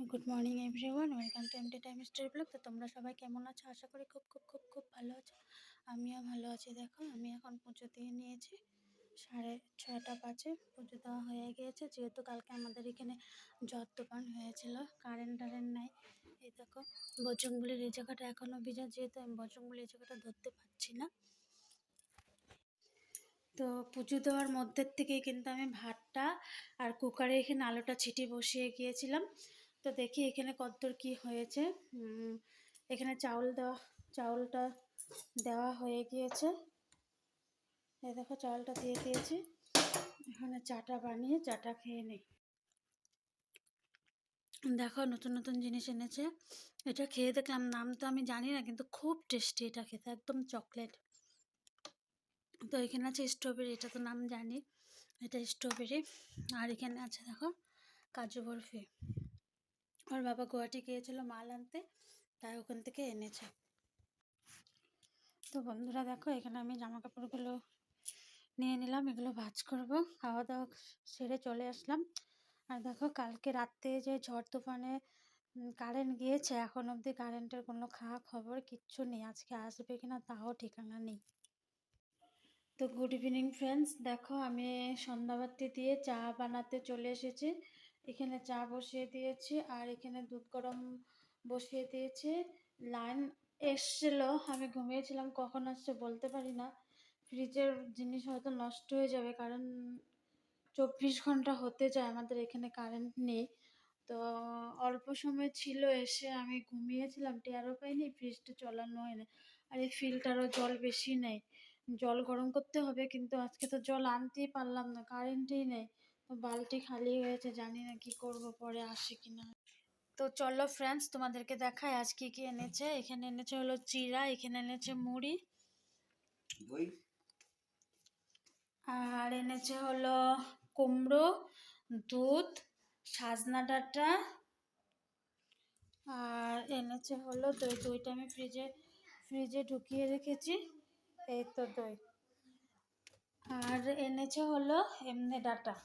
Good morning everyone, welcome to MD time story blog. তো তোমরা সবাই কেমন আছো? আশা করি খুব খুব খুব খুব ভালো আছো। আমিও ভালো আছি। দেখো, আমি এখন পুজো দিয়ে নিয়েছি। 6:30 বাজে, পুজো দেওয়া হয়ে গিয়েছে। যেহেতু কালকে আমাদের এখানে ঝড় তুফান হয়েছিল, কারেন্ট নাই। এই দেখো, বজরংবলির এই জায়গাটা এখনও ভিজা, যেহেতু আমি বজরংবলির এই জায়গাটা ধরতে পারছি না। তো পুজো দেওয়ার মধ্যে থেকেই কিন্তু আমি ভাতটা আর কুকারে এখানে আলুটা ছিটিয়ে বসিয়ে গিয়েছিলাম। তো দেখি এখানে কতদূর কি হয়েছে। এখানে চাউলটা দেওয়া হয়ে গিয়েছে। এই দেখো, চাউলটা দিয়ে দিয়েছি। এখানে চাটা বানিয়ে চাটা খেয়ে নিই। দেখো, নতুন নতুন জিনিস এনেছে। এটা খেয়ে দেখলাম, নাম তো আমি জানি না, কিন্তু খুব টেস্টি এটা খেতে, একদম চকলেট। তো এখানে আছে স্ট্রবেরি, এটা তো নাম জানি, এটা স্ট্রবেরি। আর এখানে আছে দেখো কাজু বরফি। আমার বাবা গুয়াহাটি গিয়েছিল মাল আনতে, তাই ওখান থেকে এনেছে। তো বন্ধুরা দেখো, এখানে আমি জামা কাপড়গুলো নিয়ে নিলাম, এগুলো ভাঁজ করবো। খাওয়া দাওয়া সেরে চলে আসলাম। আর দেখো, কালকে রাত্রে যে ঝড় তুফানে কারেন্ট গিয়েছে, এখন অবধি কারেন্টের কোনো খবর কিচ্ছু নেই। আজকে আসবে কিনা তাও ঠিকানা নেই। তো গুড ইভিনিং ফ্রেন্ডস, দেখো আমি সন্ধ্যাবাতি দিয়ে চা বানাতে চলে এসেছি। এখানে চা বসিয়ে দিয়েছি, আর এখানে দুধ গরম বসিয়ে দিয়েছি। লাইন এসছিলো, আমি ঘুমিয়েছিলাম, কখন আসছে বলতে পারি না। ফ্রিজের জিনিস হয়তো নষ্ট হয়ে যাবে, কারণ 24 ঘন্টা হতে যায় আমাদের এখানে কারেন্ট নেই। তো অল্প সময় ছিল, এসে আমি ঘুমিয়েছিলাম, টেরও পাইনি, ফ্রিজটা চালানো হয়নি। আর এই ফিল্টারও জল বেশি নেই, জল গরম করতে হবে, কিন্তু আজকে তো জল আনতেই পারলাম না, কারেন্টই নেই। তো বালতি খালি হয়েছে, জানি না কি করব, পরে আসে কিনা। তো চলো ফ্রেন্ডস, তোমাদেরকে দেখায় আজ কি কি এনেছে। এখানে এনেছে হলো চিড়া, এখানে এনেছে মুড়ি, আর এনেছে হলো কুমড়ো, দুধ, সাজনা ডাঁটা, আর এনেছে হলো দই। দইটা আমি ফ্রিজে ঢুকিয়ে রেখেছি, এই তো দই। আর এনেছে হলো এমনি ডাঁটা।